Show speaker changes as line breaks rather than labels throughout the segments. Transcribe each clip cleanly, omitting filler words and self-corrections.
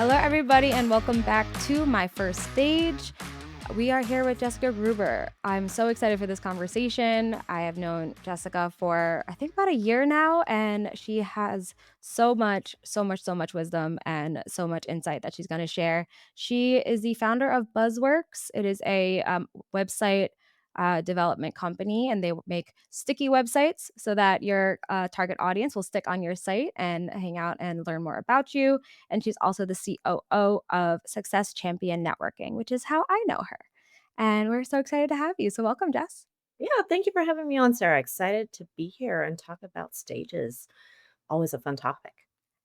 Hello, everybody, and welcome back to My First Stage. We are here with Jessica Gruber. I'm so excited for this conversation. I have known Jessica for, I think, about a year now, and she has so much wisdom and so much insight that she's going to share. She is the founder of Buzzworks. It is a website development company, and they make sticky websites so that your target audience will stick on your site and hang out and learn more about you. And she's also the COO of Success Champion Networking, which is how I know her. And we're so excited to have you. So welcome, Jess.
Yeah, thank you for having me on, Sarah. Excited to be here and talk about stages. Always a fun topic.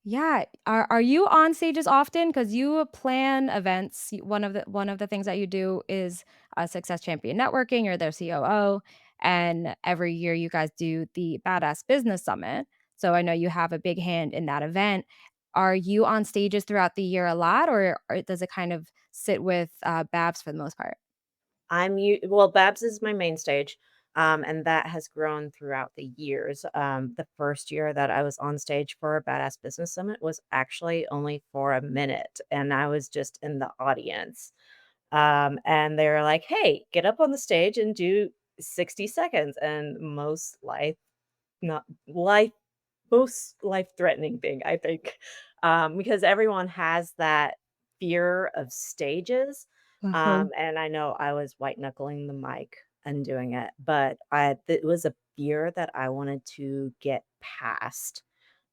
Yeah, are you on stages often? Because you plan events. One of the things that you do is Success Champion Networking. You're their COO, and every year you guys do the Badass Business Summit. So I know you have a big hand in that event. Are you on stages throughout the year a lot, or does it kind of sit with Babs for the most part?
Well, Babs is my main stage, and that has grown throughout the years. The first year that I was on stage for Badass Business Summit was actually only for a minute, and I was just in the audience. And they were like, "Hey, get up on the stage and do 60 seconds." And not life most life-threatening thing, I think, because everyone has that fear of stages,
Uh-huh.
and I know I was white-knuckling the mic and doing it, but it was a fear that I wanted to get past,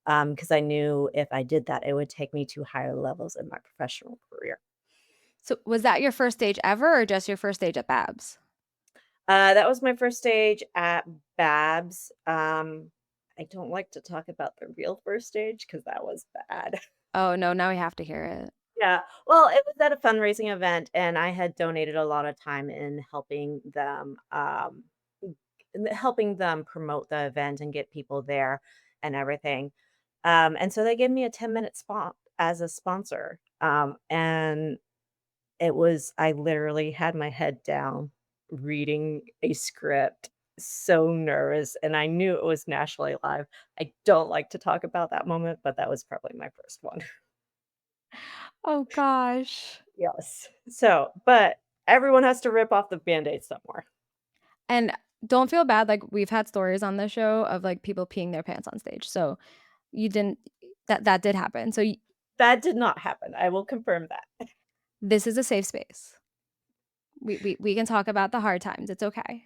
because I knew if I did that, it would take me to higher levels in my professional career.
So was that your first stage ever or just your first stage at Babs?
That was my first stage at Babs. I don't like to talk about the real first stage because that was bad.
Oh, no, now we have to hear it.
Yeah. Well, it was at a fundraising event, and I had donated a lot of time in helping them promote the event and get people there and everything. And so they gave me a 10-minute spot as a sponsor. And I literally had my head down reading a script, so nervous, and I knew it was nationally live. I don't like to talk about that moment, but that was probably my first one.
Oh gosh.
Yes. But everyone has to rip off the Band-Aid somewhere.
And don't feel bad, like, we've had stories on the show of, like, people peeing their pants on stage, so you didn't that did happen, so y
That did not happen, I will confirm that.
this is a safe space. We can talk about the hard times, it's okay.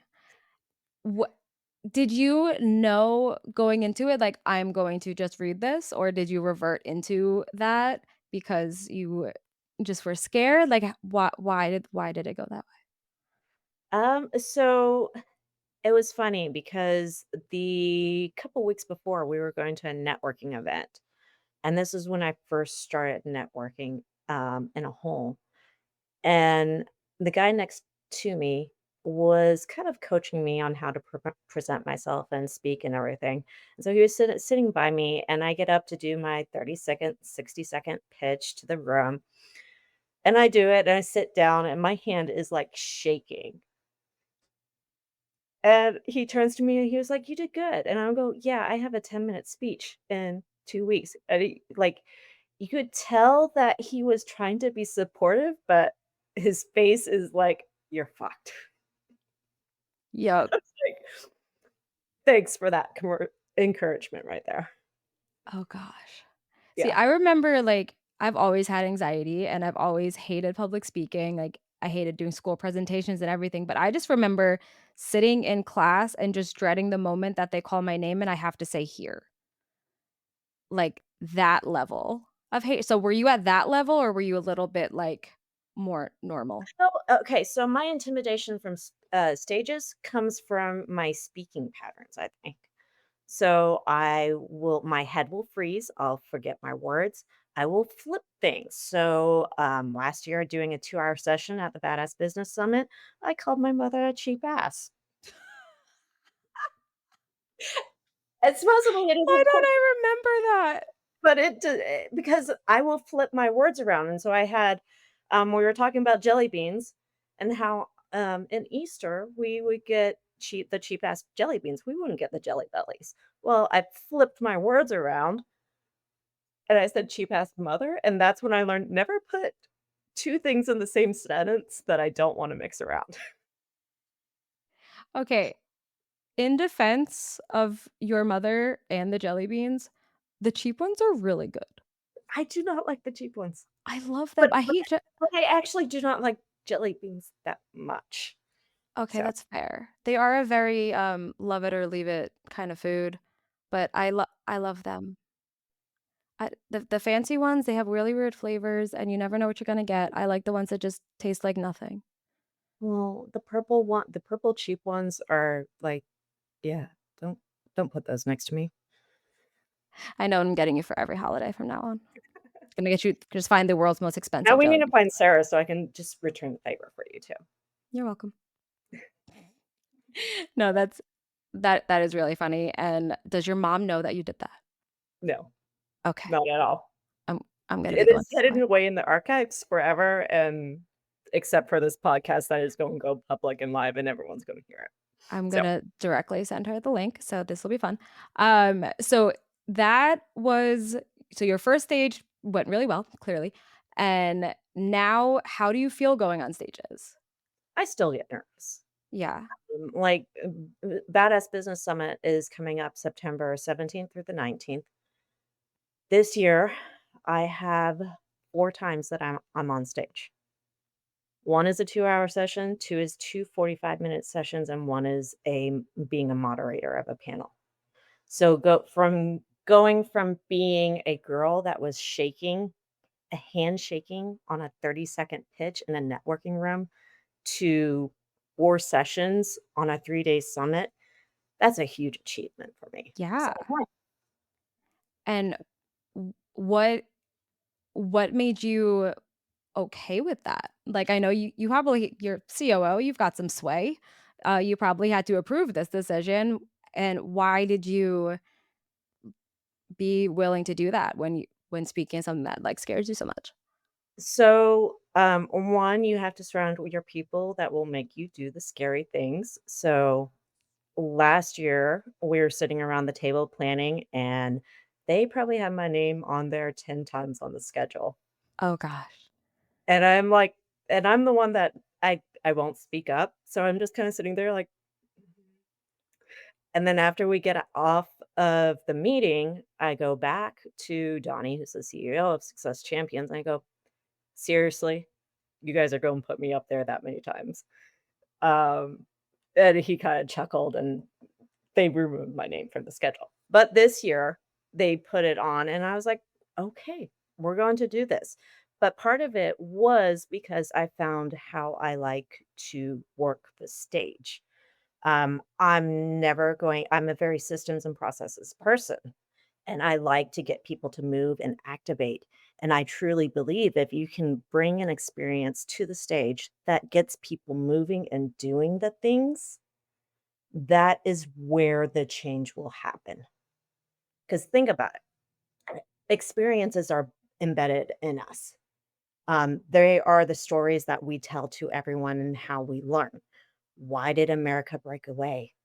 What did you know going into it, like, "I'm going to just read this," or did you revert into that because you just were scared? Like, why did it go that way?
So it was funny because the couple weeks before, we were going to a networking event, and this is when I first started networking, in a whole. And the guy next to me was kind of coaching me on how to present myself and speak and everything. And so he was sitting by me, and I get up to do my 30-second, 60-second pitch to the room. And I do it, and I sit down, and my hand is like shaking. And he turns to me and he was like, "You did good." And I go, "Yeah, I have a 10-minute speech in 2 weeks." And you could tell that he was trying to be supportive, but his face is like, "You're fucked."
Yup.
Like, thanks for that encouragement right there.
Oh gosh. See,
Yeah.
I remember, like, I've always had anxiety and I've always hated public speaking, like, I hated doing school presentations and everything, but I just remember sitting in class and just dreading the moment that they call my name and I have to say "here." Like, that level of hate. So were you at that level or were you a little bit, like, more normal?
So, okay, so my intimidation from stages comes from my speaking patterns, I think. So my head will freeze. I'll forget my words. I will flip things. So last year, doing a 2-hour session at the Badass Business Summit, I called my mother a cheap ass. And supposedly it
Why
isn't
don't
cool,
I remember that?
but because I will flip my words around. And so we were talking about jelly beans and how in Easter we would get the cheap ass jelly beans. We wouldn't get the jelly bellies. Well, I flipped my words around. And I said, "Cheap ass mother," and that's when I learned never put 2 things in the same sentence that I don't wanna mix around.
Okay, in defense of your mother and the jelly beans, the cheap ones are really good.
I do not like the cheap ones,
I love them.
but
I
but
hate je
but I actually do not like jelly beans that much.
Okay,
So,
that's fair. They are a very, love it or leave it kind of food, but I love them. The fancy ones, they have really weird flavors, and you never know what you're gonna get. I like the ones that just taste like nothing.
well, the purple cheap ones are like yeah, don't don't put those next to me.
I know I'm getting you for every holiday from now on. Gonna get you just find the world's most
Now
expensive
we need
jelly
to
beans.
find Sarah so I can just return the favor for you too.
You're welcome. No, that is really funny, and does your mom know that you did that?
No,
Okay,
not at all.
I'm I'm gonna be
It
the one
is
to
hidden
slide.
away in the archives forever, and except for this podcast that is going to go public and live, and everyone's gonna hear it.
I'm
So,
gonna directly send her the link, so this will be fun. So that was so your first stage went really well, clearly, and now how do you feel going on stages?
I still get nervous.
Yeah.
Badass Business Summit is coming up September 17th through the 19th. This year, I have 4 times that I'm on stage. 1 is a 2-hour session, 2 is 2 45-minute sessions, and 1 is being a moderator of a panel. So going from being a girl that was shaking, a hand shaking on a 30-second pitch in a networking room to 4 sessions on a 3-day summit, that's a huge achievement for me. So
Yeah.
yeah.
And w what made you okay with that? Like, I know you probably you're COO, you've got some sway. You probably had to approve this decision, and why did you be willing to do that when speaking something that, like, scares you so much?
So, 1, you have to surround your people that will make you do the scary things. So, last year, we were sitting around the table planning, and they probably had my name on there 10 times on the schedule.
Oh gosh.
And I'm like and I'm the one that I won't speak up, so I'm just kinda sitting there like and then after we get off of the meeting, I go back to Donnie, who's the CEO of Success Champions, and I go, "Seriously? You guys are gonna put me up there that many times?" Um, and he kinda chuckled, and they removed my name from the schedule. But this year, they put it on, and I was like, "Okay, we're going to do this." But part of it was because I found how I like to work the stage. I'm a very systems and processes person, and I like to get people to move and activate. And I truly believe if you can bring an experience to the stage that gets people moving and doing the things, that is where the change will happen. Because think about it, experiences are embedded in us. They are the stories that we tell to everyone and how we learn. Why did America break away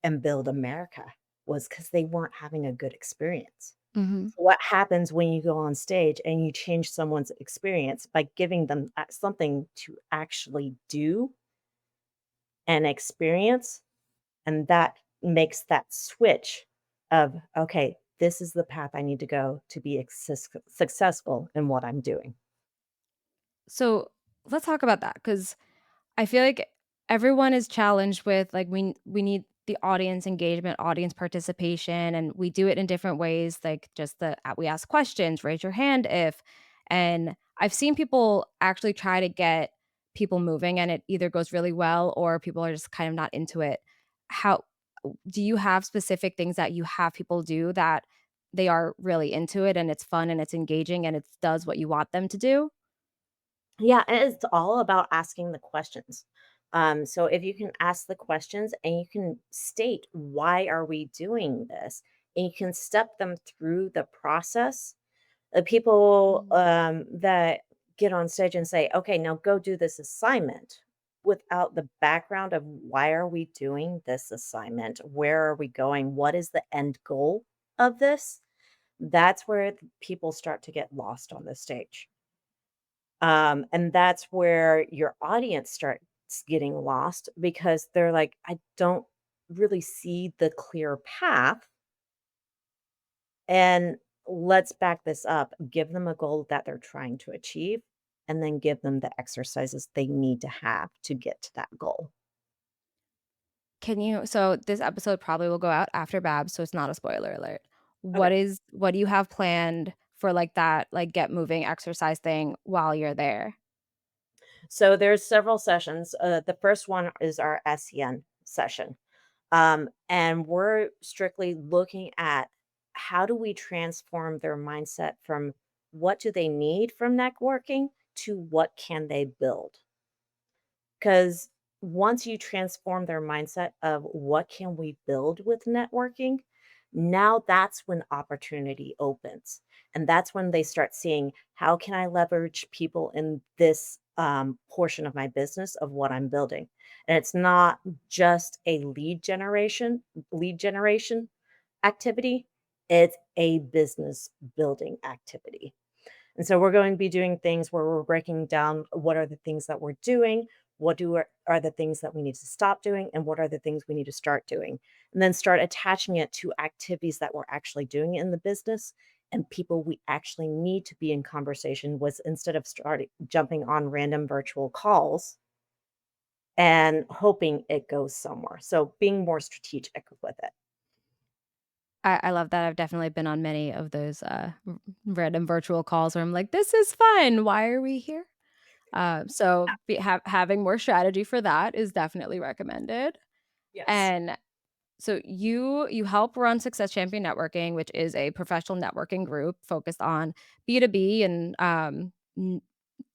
and build America? Was because they weren't having a good experience.
Mhm.
So what happens when you go on stage and you change someone's experience by giving them something to actually do and experience? And that makes that switch of, okay, this is the path I need to go to be successful in what I'm doing.
So, let's talk about that because I feel like everyone is challenged with, like, we need the audience engagement, audience participation, and we do it in different ways, like, just we ask questions, raise your hand if, and I've seen people actually try to get people moving, and it either goes really well or people are just kind of not into it. How do you have specific things that you have people do that they are really into it and it's fun and it's engaging and it does what you want them to do?
Yeah, and it's all about asking the questions. So if you can ask the questions and you can state why are we doing this, and you can step them through the process. The people
Mhm.
that get on stage and say, "Okay, now go do this assignment," without the background of why are we doing this assignment? Where are we going? What is the end goal of this? That's where people start to get lost on the stage. And that's where your audience starts getting lost because they're like, I don't really see the clear path. And let's back this up, give them a goal that they're trying to achieve, and then give them the exercises they need to have to get to that goal.
Can you so this episode probably will go out after Babs, so it's not a spoiler alert.
Okay.
What do you have planned for, like, that, like, get moving exercise thing while you're there?
So there's several sessions. The first one is our SEN session. And we're strictly looking at how do we transform their mindset from what do they need from networking to what can they build? Because once you transform their mindset of what can we build with networking, now that's when opportunity opens. And that's when they start seeing how can I leverage people in this portion of my business of what I'm building. And it's not just a lead generation activity, it's a business building activity. And so we're going to be doing things where we're breaking down what are the things that we're doing, are the things that we need to stop doing, and what are the things we need to start doing. And then start attaching it to activities that we're actually doing in the business and people we actually need to be in conversation with instead of starting jumping on random virtual calls and hoping it goes somewhere. So being more strategic with it.
I love that. I've definitely been on many of those, random virtual calls where I'm like, "This is fun. Why are we here?" So be having more strategy for that is definitely recommended.
Yes.
And so you help run Success Champion Networking, which is a professional networking group focused on B2B and, n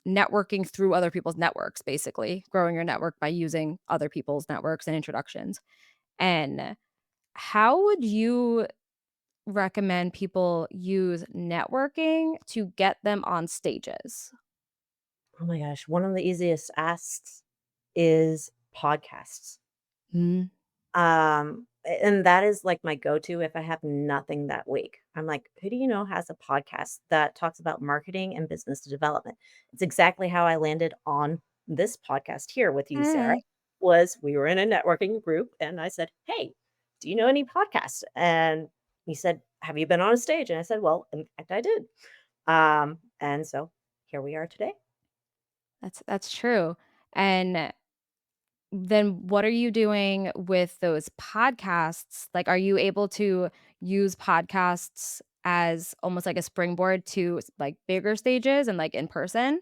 networking through other people's networks, basically, growing your network by using other people's networks and introductions. And how would you recommend people use networking to get them on stages?
Oh my gosh. One of the easiest asks is podcasts.
Mm.
And that is like my go-to if I have nothing that week. I'm like, who do you know has a podcast that talks about marketing and business development? It's exactly how I landed on this podcast here with you, Sarah.
Hey.
Was we were in a networking group and I said, "Hey, do you know any podcasts?" And he said, "Have you been on a stage?" And I said, "Well, in fact, I did." And so here we are today.
That's true. And then what are you doing with those podcasts? Like, are you able to use podcasts as almost like a springboard to like bigger stages and like in person?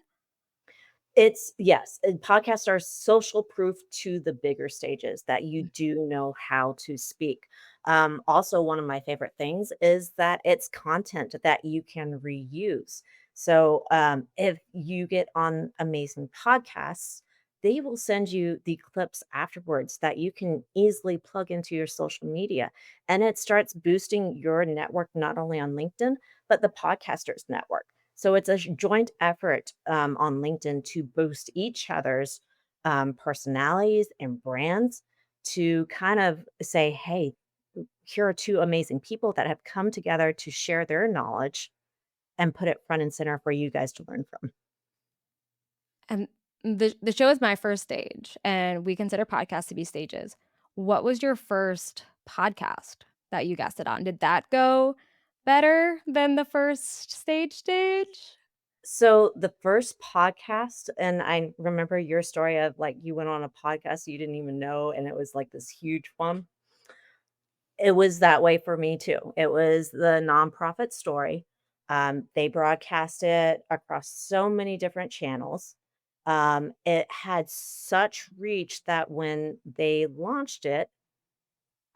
It's yes, and podcasts are social proof to the bigger stages that you do know how to speak. Also, one of my favorite things is that it's content that you can reuse. So, if you get on amazing podcasts, they will send you the clips afterwards that you can easily plug into your social media, and it starts boosting your network not only on LinkedIn, but the podcasters network. So it's a joint effort on LinkedIn to boost each other's personalities and brands to kind of say, hey, here are two amazing people that have come together to share their knowledge and put it front and center for you guys to learn from.
And the show is my first stage, and we consider podcasts to be stages. What was your first podcast that you guested on? Did that go better than the first stage?
So the first podcast, and I remember your story of like you went on a podcast you didn't even know, and it was like this huge one. It was that way for me too. It was the nonprofit story. They broadcast it across so many different channels. It had such reach that when they launched it,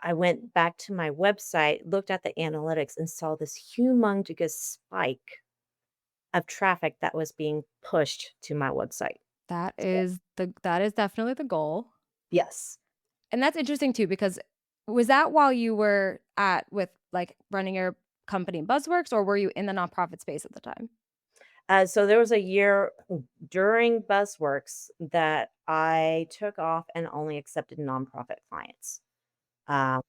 I went back to my website, looked at the analytics, and saw this humongous spike of traffic that was being pushed to my website. So,
That is definitely the goal.
yes.
And that's interesting too because was that while you were at with, like, running your company in Buzzworks, or were you in the nonprofit space at the time?
So there was a year during Buzzworks that I took off and only accepted nonprofit clients. Um,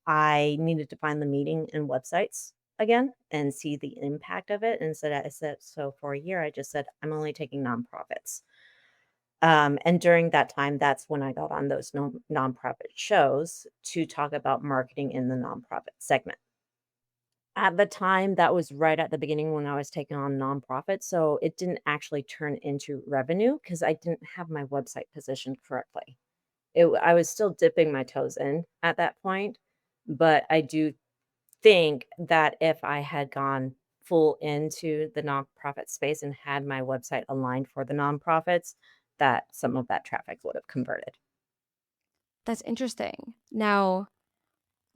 I needed to find the meeting and websites again and see the impact of it. And so I said, so for a year, I just said, I'm only taking nonprofits. And during that time, that's when I got on those nonprofit shows to talk about marketing in the nonprofit segment. At the time, that was right at the beginning when I was taking on nonprofits, so it didn't actually turn into revenue because I didn't have my website positioned correctly. I was still dipping my toes in at that point, but I do think that if I had gone full into the nonprofit space and had my website aligned for the nonprofits, that some of that traffic would have converted.
That's interesting. Now,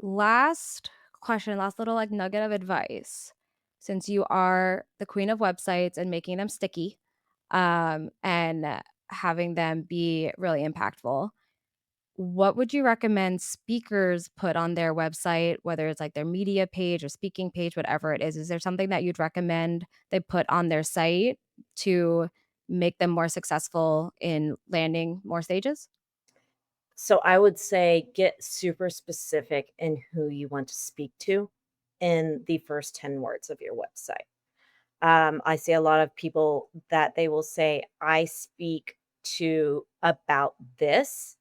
last question, last little like nugget of advice. Since you are the queen of websites and making them sticky, and having them be really impactful, what would you recommend speakers put on their website, whether it's like their media page or speaking page, whatever it is? Is there something that you'd recommend they put on their site to make them more successful in landing more stages?
So I would say get super specific in who you want to speak to in the first 10 words of your website. I see a lot of people that they will say, I speak to about this.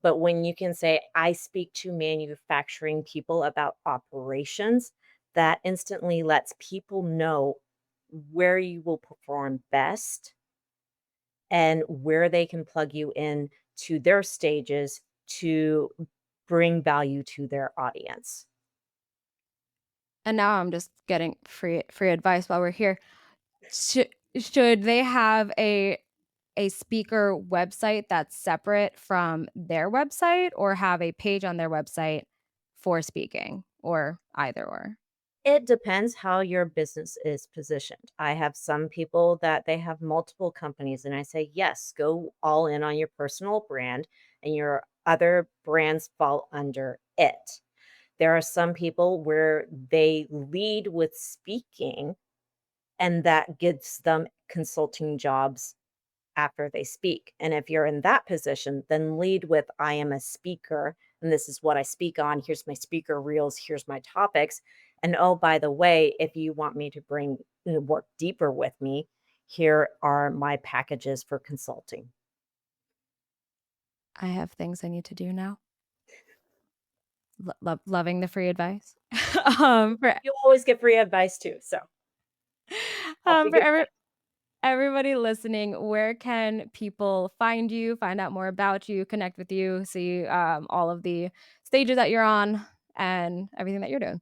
But when you can say, I speak to manufacturing people about operations, that instantly lets people know where you will perform best and where they can plug you in to their stages to bring value to their audience.
And now I'm just getting free advice while we're here. Should should they have a speaker website that's separate from their website or have a page on their website for speaking or either or?
It depends how your business is positioned. I have some people that they have multiple companies, and I say, yes, go all in on your personal brand, and your other brands fall under it. There are some people where they lead with speaking, and that gives them consulting jobs after they speak. And if you're in that position, then lead with I am a speaker and this is what I speak on. Here's my speaker reels, here's my topics. And oh, by the way, if you want me to bring work deeper with me, here are my packages for consulting.
I have things I need to do now. Loving the free advice. For
You always get free advice too. So I'll
for
figure it
everybody listening, where can people find you, find out more about you, connect with you, see all of the stages that you're on and everything that you're doing?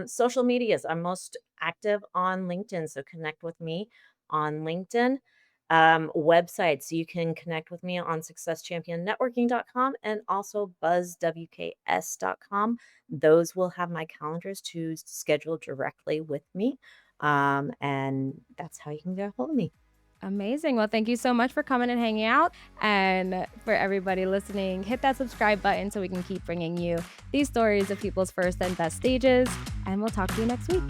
Social medias, I'm most active on LinkedIn, so connect with me on LinkedIn. Websites, you can connect with me on successchampionnetworking.com and also buzzwks.com. Those will have my calendars to schedule directly with me. And that's how you can get a hold of me.
Amazing. Well, thank you so much for coming and hanging out. And for everybody listening, hit that subscribe button so we can keep bringing you these stories of people's first and best stages. And we'll talk to you next week.